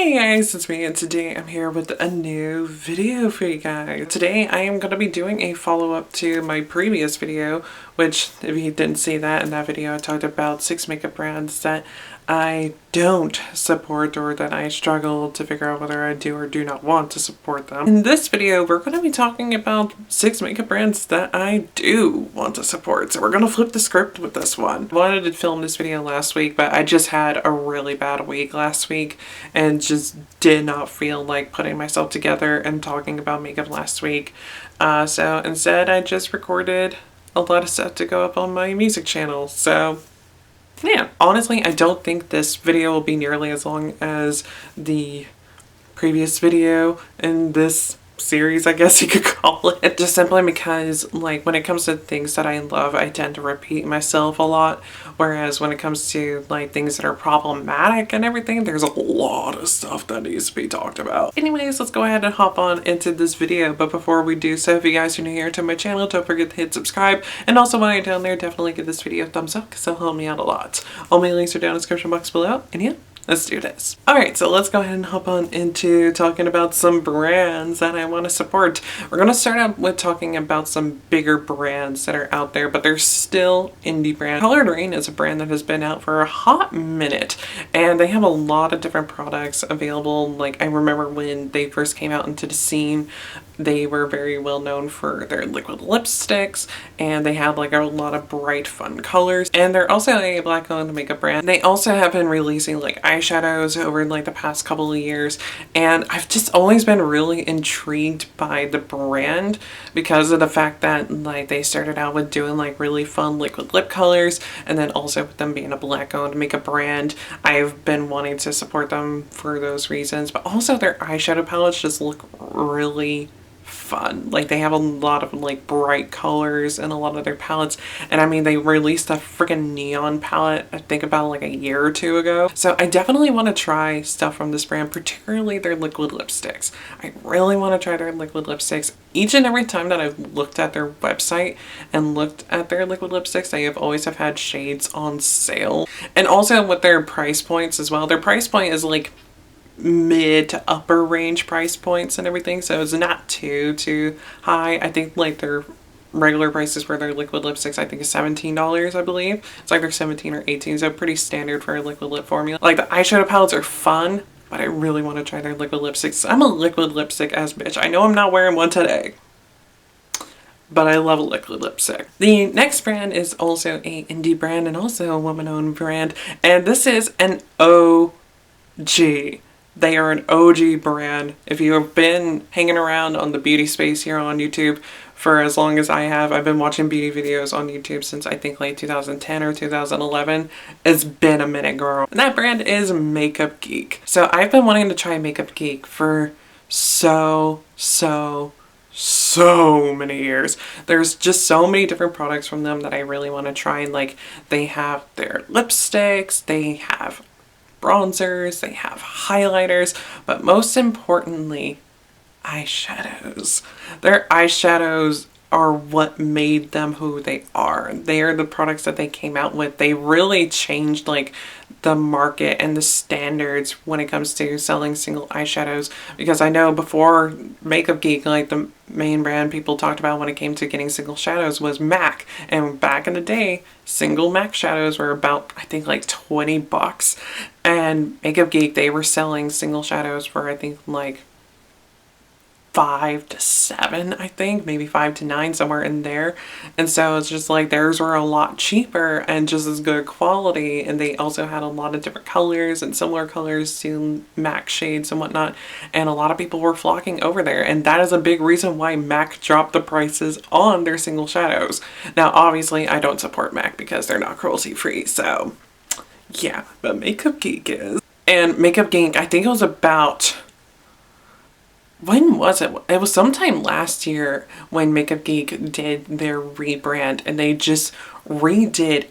Hey guys, it's me and today I'm here with a new video for you guys. Today I am going to be doing a follow-up to my previous video, which if you didn't see that in that video, I talked about 6 makeup brands that I don't support or that I struggle to figure out whether I do or do not want to support them. In this video, we're going to be talking about 6 makeup brands that I do want to support. So we're going to flip the script with this one. I wanted to film this video last week, but I just had a really bad week last week and just did not feel like putting myself together and talking about makeup last week. So instead, I just recorded a lot of stuff to go up on my music channel. So yeah, honestly, I don't think this video will be nearly as long as the previous video in this series, I guess you could call it. Just simply because, like, when it comes to things that I love, I tend to repeat myself a lot. Whereas when it comes to, like, things that are problematic and everything, there's a lot of stuff that needs to be talked about. Anyways, let's go ahead and hop on into this video. But before we do so, if you guys are new here to my channel, don't forget to hit subscribe. And also while you're down there, definitely give this video a thumbs up because it'll help me out a lot. All my links are down in the description box below. And yeah, let's do this. Alright, so let's go ahead and hop on into talking about some brands that I want to support. We're going to start out with talking about some bigger brands that are out there, but they're still indie brands. Colored Rain is a brand that has been out for a hot minute, and they have a lot of different products available. Like, I remember when they first came out into the scene, they were very well known for their liquid lipsticks, and they have like a lot of bright fun colors, and they're also a black owned makeup brand. They also have been releasing like eyeshadows over like the past couple of years, and I've just always been really intrigued by the brand because of the fact that like they started out with doing like really fun liquid lip colors, and then also with them being a black owned makeup brand, I've been wanting to support them for those reasons. But also their eyeshadow palettes just look really fun. Like, they have a lot of like bright colors in a lot of their palettes, and I mean, they released a freaking neon palette I think about like a year or two ago. So I definitely want to try stuff from this brand, particularly their liquid lipsticks. I really want to try their liquid lipsticks. Each and every time that I've looked at their website and looked at their liquid lipsticks, they have always have had shades on sale. And also with their price points as well. Their price point is like mid to upper range price points and everything, so it's not too high. I think like their regular prices for their liquid lipsticks I think is $17, I believe. It's either 17 or 18, so pretty standard for a liquid lip formula. Like, the eyeshadow palettes are fun, but I really want to try their liquid lipsticks. I'm a liquid lipstick ass bitch. I know I'm not wearing one today, but I love a liquid lipstick. The next brand is also a indie brand and also a woman-owned brand, and this is an OG. They are an OG brand. If you have been hanging around on the beauty space here on YouTube for as long as I have, I've been watching beauty videos on YouTube since I think like 2010 or 2011. It's been a minute, girl. And that brand is Makeup Geek. So I've been wanting to try Makeup Geek for so many years. There's just so many different products from them that I really want to try. Like, they have their lipsticks, they have bronzers, they have highlighters, but most importantly, eyeshadows. Their eyeshadows are what made them who they are. They are the products that they came out with. They really changed like the market and the standards when it comes to selling single eyeshadows, because I know before Makeup Geek, like, the main brand people talked about when it came to getting single shadows was MAC, and back in the day single MAC shadows were about I think like $20, and Makeup Geek, they were selling single shadows for I think like $5 to $7, I think, maybe $5 to $9, somewhere in there. And so it's just like theirs were a lot cheaper and just as good quality, and they also had a lot of different colors and similar colors to MAC shades and whatnot, and a lot of people were flocking over there, and that is a big reason why MAC dropped the prices on their single shadows. Now obviously I don't support MAC because they're not cruelty free, so yeah, but Makeup Geek is. And Makeup Geek, I think it was about, when was it? It was sometime last year when Makeup Geek did their rebrand, and they just redid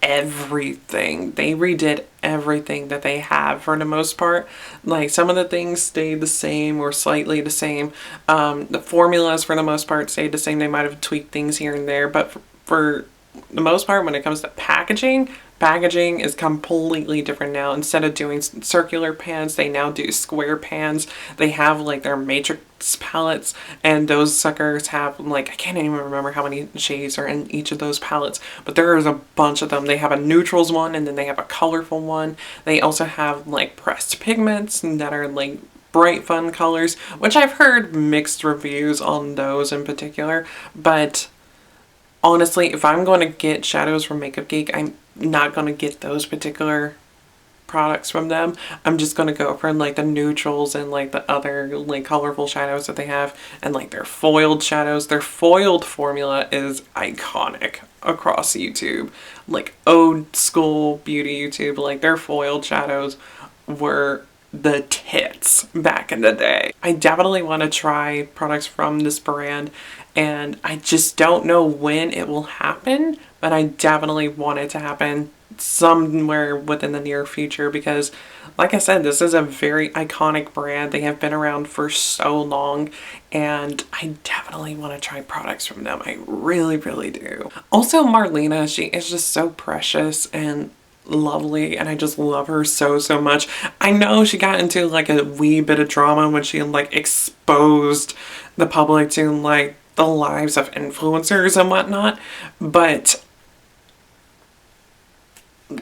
everything. They redid everything that they have for the most part. Like, some of the things stayed the same or slightly the same. The formulas for the most part stayed the same. They might have tweaked things here and there, but for the most part, when it comes to packaging packaging is completely different now. Instead of doing circular pans, they now do square pans. They have like their matrix palettes, and those suckers have like, I can't even remember how many shades are in each of those palettes, but there is a bunch of them. They have a neutrals one, and then they have a colorful one. They also have like pressed pigments that are like bright fun colors, which I've heard mixed reviews on those in particular. But honestly, if I'm going to get shadows from Makeup Geek, I'm not going to get those particular products from them. I'm just going to go for like the neutrals and like the other like colorful shadows that they have, and like their foiled shadows. Their foiled formula is iconic across YouTube. Like old school beauty YouTube, like their foiled shadows were the tits back in the day. I definitely want to try products from this brand, and I just don't know when it will happen, but I definitely want it to happen somewhere within the near future, because like I said, this is a very iconic brand. They have been around for so long, and I definitely want to try products from them. I really, really do. Also, Marlena, she is just so precious and lovely, and I just love her so much. I know she got into like a wee bit of drama when she like exposed the public to like the lives of influencers and whatnot, but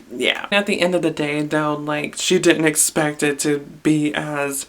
yeah, at the end of the day though, like she didn't expect it to be as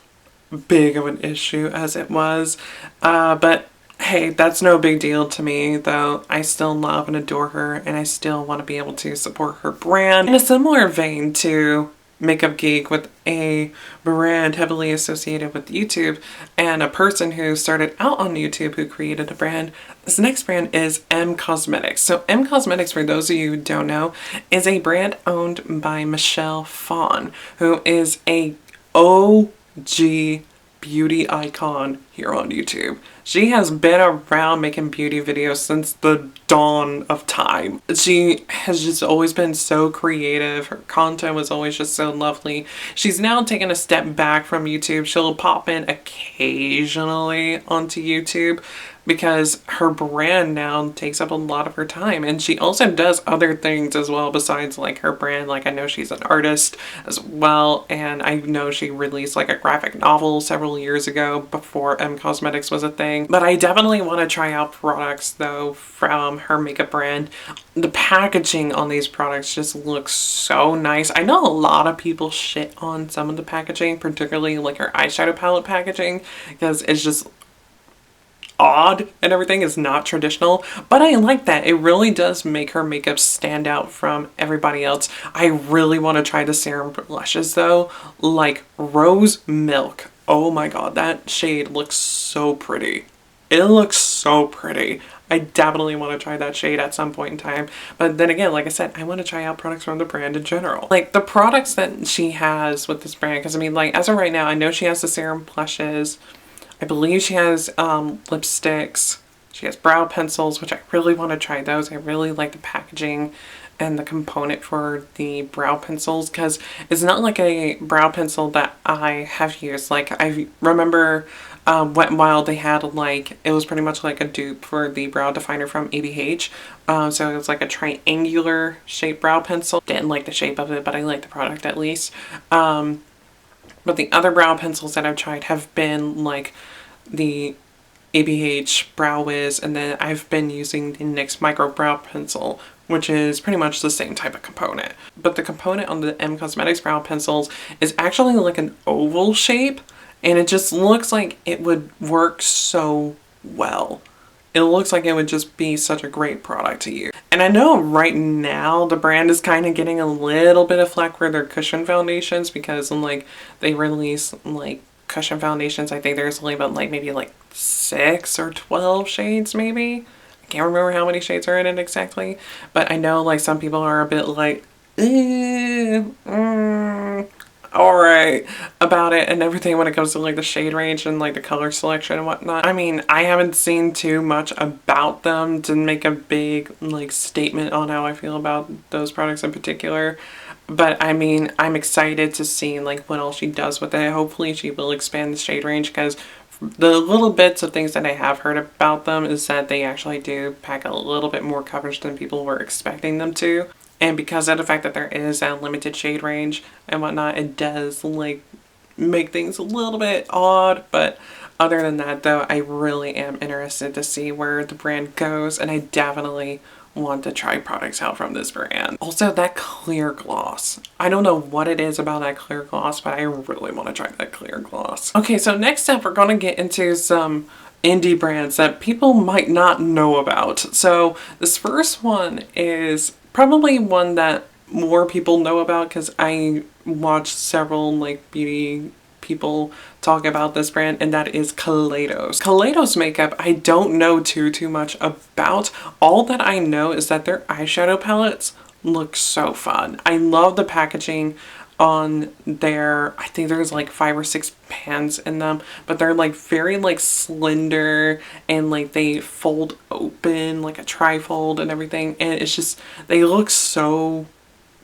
big of an issue as it was, but hey, that's no big deal to me, though. I still love and adore her, and I still want to be able to support her brand. In a similar vein to Makeup Geek, with a brand heavily associated with YouTube and a person who started out on YouTube who created a brand, this next brand is M Cosmetics. So M Cosmetics, for those of you who don't know, is a brand owned by Michelle Phan, who is a OG beauty icon here on YouTube. She has been around making beauty videos since the dawn of time. She has just always been so creative. Her content was always just so lovely. She's now taken a step back from YouTube. She'll pop in occasionally onto YouTube because her brand now takes up a lot of her time, and she also does other things as well besides like her brand. Like I know she's an artist as well, and I know she released like a graphic novel several years ago before M Cosmetics was a thing. But I definitely want to try out products though from her makeup brand. The packaging on these products just looks so nice. I know a lot of people shit on some of the packaging, particularly like her eyeshadow palette packaging, because it's just odd and everything is not traditional, but I like that. It really does make her makeup stand out from everybody else. I really want to try the serum blushes though, like Rose Milk. Oh my god, that shade looks so pretty. It looks so pretty. I definitely want to try that shade at some point in time. But then again, like I said, I want to try out products from the brand in general. Like the products that she has with this brand, because I mean, like as of right now, I know she has the serum blushes. I believe she has lipsticks. She has brow pencils, which I really want to try those. I really like the packaging and the component for the brow pencils, because it's not like a brow pencil that I have used. Like I remember Wet n Wild, they had like, it was pretty much like a dupe for the brow definer from ABH. So it was like a triangular shaped brow pencil. Didn't like the shape of it, but I like the product at least. But the other brow pencils that I've tried have been like the ABH Brow Wiz, and then I've been using the NYX Micro Brow Pencil, which is pretty much the same type of component. But the component on the M Cosmetics brow pencils is actually like an oval shape, and it just looks like it would work so well. It looks like it would just be such a great product to use. And I know right now the brand is kind of getting a little bit of flack for their cushion foundations, because like they release like cushion foundations. I think there's only about like maybe like 6 or 12 shades maybe. I can't remember how many shades are in it exactly, but I know like some people are a bit like alright about it and everything when it comes to like the shade range and like the color selection and whatnot. I mean, I haven't seen too much about them to make a big like statement on how I feel about those products in particular. But I mean, I'm excited to see like what else she does with it. Hopefully she will expand the shade range, because the little bits of things that I have heard about them is that they actually do pack a little bit more coverage than people were expecting them to. And because of the fact that there is that limited shade range and whatnot, it does like make things a little bit odd. But other than that though, I really am interested to see where the brand goes, and I definitely want to try products out from this brand. Also, that clear gloss. I don't know what it is about that clear gloss, but I really want to try that clear gloss. Okay, so next up we're going to get into some indie brands that people might not know about. So this first one is probably one that more people know about because I watched several like beauty people talk about this brand, and that is Kaleidos. Kaleidos makeup I don't know too much about. All that I know is that their eyeshadow palettes look so fun. I love the packaging on their, I think there's like 5 or 6 pans in them, but they're like very like slender, and like they fold open like a trifold and everything, and it's just, they look so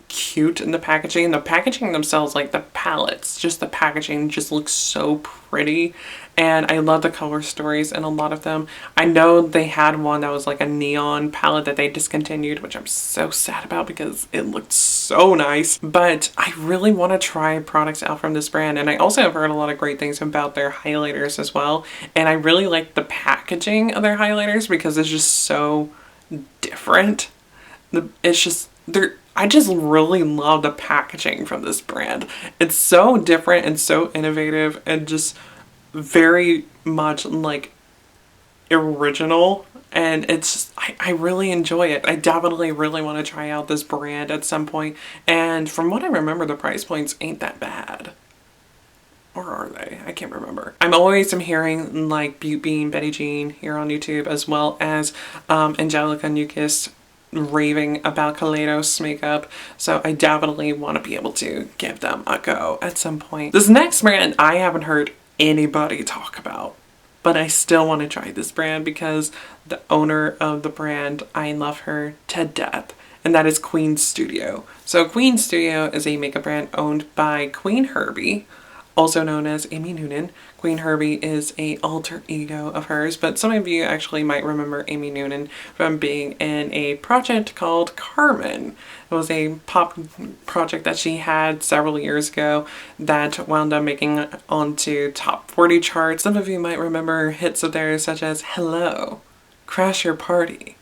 cute in the packaging. The packaging themselves, like the palettes, just the packaging just looks so pretty, and I love the color stories in a lot of them. I know they had one that was like a neon palette that they discontinued, which I'm so sad about because it looked so nice, but I really want to try products out from this brand. And I also have heard a lot of great things about their highlighters as well, and I really like the packaging of their highlighters because it's just so different. It's just, I just really love the packaging from this brand. It's so different and so innovative and just very much like original, and it's just, I really enjoy it. I definitely really want to try out this brand at some point, and from what I remember, the price points ain't that bad. Or are they? I can't remember. I'm hearing like Butte Bean, Betty Jean here on YouTube, as well as Angelica Newkist raving about Kaleidos makeup, so I definitely want to be able to give them a go at some point. This next brand I haven't heard anybody talk about, but I still want to try this brand because the owner of the brand, I love her to death, and that is Queen Studio. So Queen Studio is a makeup brand owned by Queen Herbie, also known as Amy Noonan. Queen Herbie is a alter ego of hers, but some of you actually might remember Amy Noonan from being in a project called Carmen. It was a pop project that she had several years ago that wound up making onto top 40 charts. Some of you might remember hits of theirs such as Hello, Crash Your Party,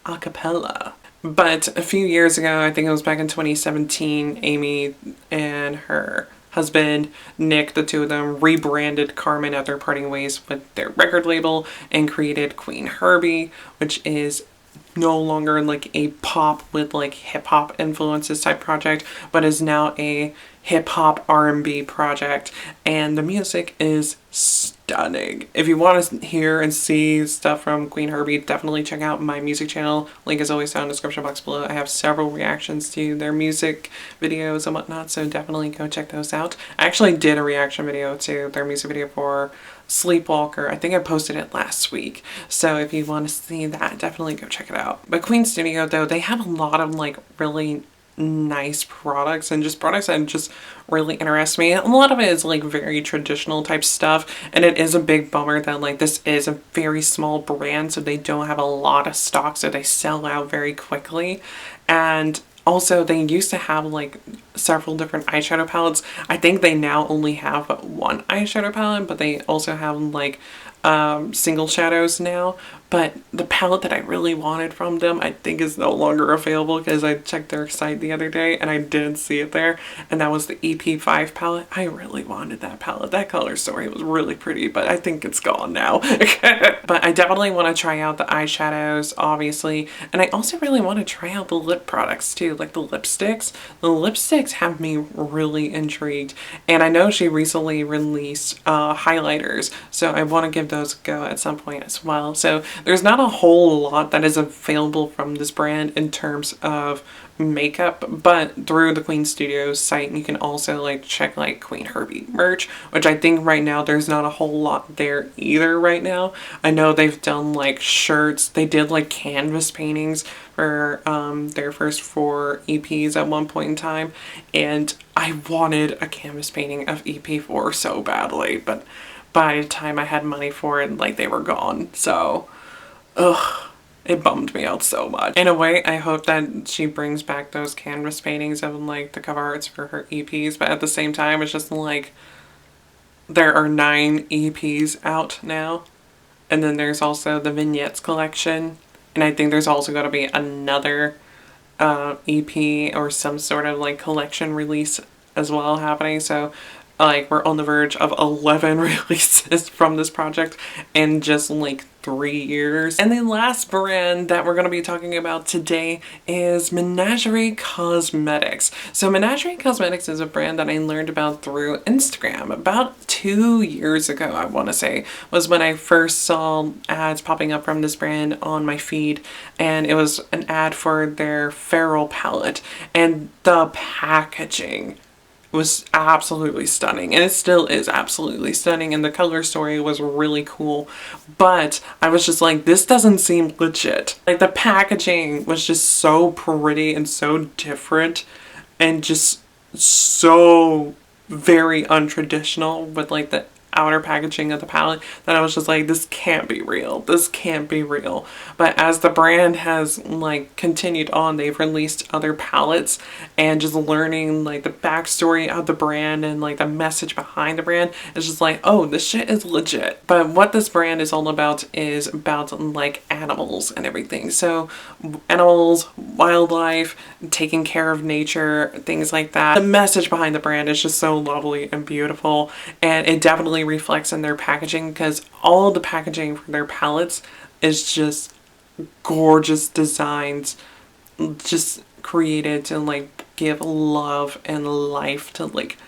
Acapella. But a few years ago, I think it was back in 2017, Amy and her husband, Nick, the two of them rebranded Carmen after parting ways with their record label and created Queen Herbie, which is no longer like a pop with like hip hop influences type project, but is now a hip hop R&B project, and the music is stunning. If you want to hear and see stuff from Queen Herbie, definitely check out my music channel. Link is always down in the description box below. I have several reactions to their music videos and whatnot, so definitely go check those out. I actually did a reaction video to their music video for Sleepwalker. I think I posted it last week, so if you want to see that, definitely go check it out. But Queen Studio though, they have a lot of like really nice products and just products that just really interest me. A lot of it is like very traditional type stuff, and it is a big bummer that like this is a very small brand, so they don't have a lot of stock, so they sell out very quickly. And also they used to have like several different eyeshadow palettes. I think they now only have one eyeshadow palette, but they also have like single shadows now. But the palette that I really wanted from them, I think is no longer available because I checked their site the other day and I didn't see it there. And that was the EP5 palette. I really wanted that palette. That color story was really pretty, but I think it's gone now. But I definitely want to try out the eyeshadows, obviously. And I also really want to try out the lip products too, like the lipsticks. The lipsticks have me really intrigued. And I know she recently released highlighters, so I want to give those a go at some point as well. So there's not a whole lot that is available from this brand in terms of makeup, but through the Queen Studios site you can also like check like Queen Herbie merch, which I think right now there's not a whole lot there either right now. I know they've done like shirts, they did like canvas paintings for their first 4 EPs at one point in time, and I wanted a canvas painting of EP4 so badly, but by the time I had money for it, like they were gone. So ugh, It bummed me out so much. In a way, I hope that she brings back those canvas paintings of like the cover arts for her EPs, but at the same time, it's just like there are 9 EPs out now. And then there's also the vignettes collection. And I think there's also going to be another EP or some sort of like collection release as well happening. So like we're on the verge of 11 releases from this project in just like 3 years. And the last brand that we're going to be talking about today is Menagerie Cosmetics. So Menagerie Cosmetics is a brand that I learned about through Instagram about 2 years ago, I want to say, was when I first saw ads popping up from this brand on my feed, and it was an ad for their Feral palette, and the packaging was absolutely stunning, and it still is absolutely stunning, and the color story was really cool, but I was just like, this doesn't seem legit. Like the packaging was just so pretty and so different and just so very untraditional with like the outer packaging of the palette that I was just like, this can't be real. This can't be real. But as the brand has like continued on, they've released other palettes, and just learning like the backstory of the brand and like the message behind the brand is just like, oh, this shit is legit. But what this brand is all about is about like animals and everything. So animals, wildlife, taking care of nature, things like that. The message behind the brand is just so lovely and beautiful, and it definitely reflects in their packaging, because all the packaging for their palettes is just gorgeous designs, just created to like give love and life to like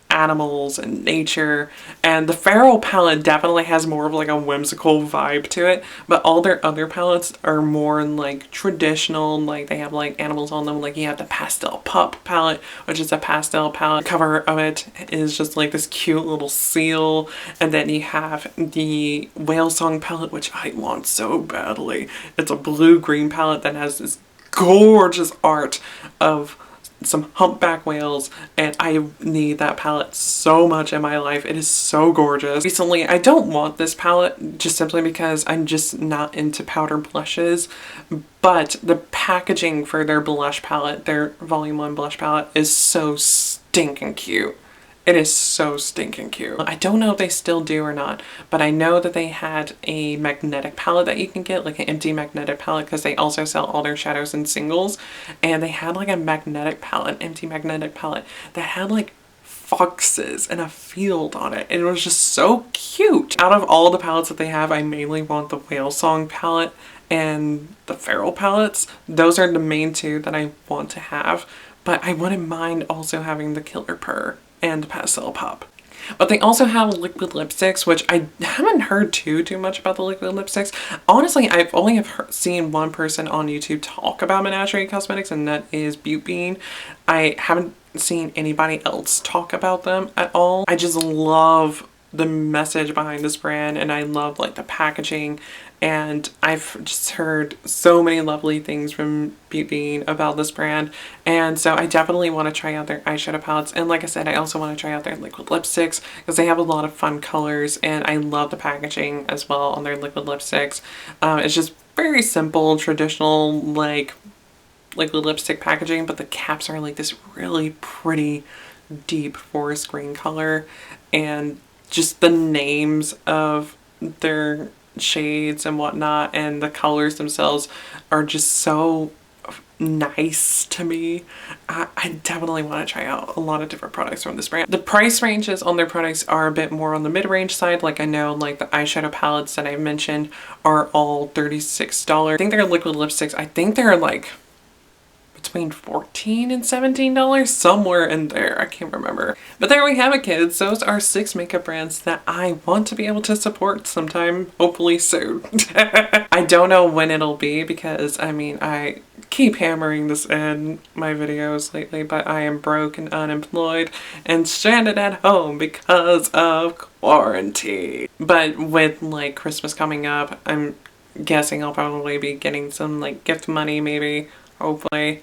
animals and nature. And the Feral palette definitely has more of like a whimsical vibe to it, but all their other palettes are more like traditional, like they have like animals on them. Like you have the Pastel Pup palette, which is a pastel palette. The cover of it is just like this cute little seal, and then you have the Whale Song palette, which I want so badly. It's a blue-green palette that has this gorgeous art of some humpback whales, and I need that palette so much in my life. It is so gorgeous. Recently, I don't want this palette just simply because I'm just not into powder blushes, but the packaging for their blush palette, their Volume 1 blush palette, is so stinking cute. It is so stinking cute. I don't know if they still do or not, but I know that they had a magnetic palette that you can get, like an empty magnetic palette, because they also sell all their shadows in singles. And they had like a magnetic palette, empty magnetic palette, that had like foxes and a field on it. And it was just so cute. Out of all the palettes that they have, I mainly want the Whale Song palette and the Feral palettes. Those are the main two that I want to have, but I wouldn't mind also having the Killer Purr and Pastel Pup. But they also have liquid lipsticks, which I haven't heard too much about the liquid lipsticks. Honestly, I've only seen one person on YouTube talk about Menagerie Cosmetics, and that is Beauty Bean. I haven't seen anybody else talk about them at all. I just love the message behind this brand, and I love like the packaging, and I've just heard so many lovely things from Beauty Bean about this brand, and so I definitely want to try out their eyeshadow palettes. And like I said, I also want to try out their liquid lipsticks because they have a lot of fun colors, and I love the packaging as well on their liquid lipsticks. It's just very simple, traditional like liquid lipstick packaging, but the caps are like this really pretty deep forest green color, and just the names of their shades and whatnot and the colors themselves are just so nice to me. I definitely want to try out a lot of different products from this brand. The price ranges on their products are a bit more on the mid-range side. Like I know like the eyeshadow palettes that I mentioned are all $36. I think their liquid lipsticks, I think they're like between $14 and $17, somewhere in there. I can't remember. But there we have it, kids. Those are 6 makeup brands that I want to be able to support sometime, hopefully soon. I don't know when it'll be because, I mean, I keep hammering this in my videos lately, but I am broke and unemployed and stranded at home because of quarantine. But with like Christmas coming up, I'm guessing I'll probably be getting some like gift money maybe, hopefully.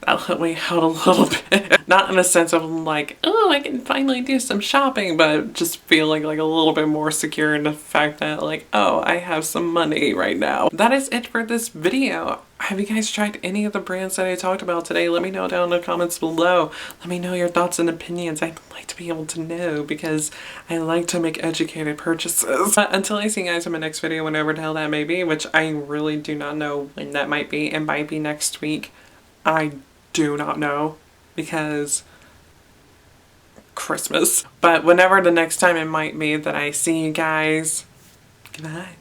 that let me out a little bit. Not in a sense of like, oh, I can finally do some shopping, but just feeling like a little bit more secure in the fact that like, oh, I have some money right now. That is it for this video. Have you guys tried any of the brands that I talked about today? Let me know down in the comments below. Let me know your thoughts and opinions. I'd like to be able to know because I like to make educated purchases. But until I see you guys in my next video, whenever the hell that may be, which I really do not know when that might be. It might be next week. I do not know because Christmas. But whenever the next time it might be that I see you guys, goodbye.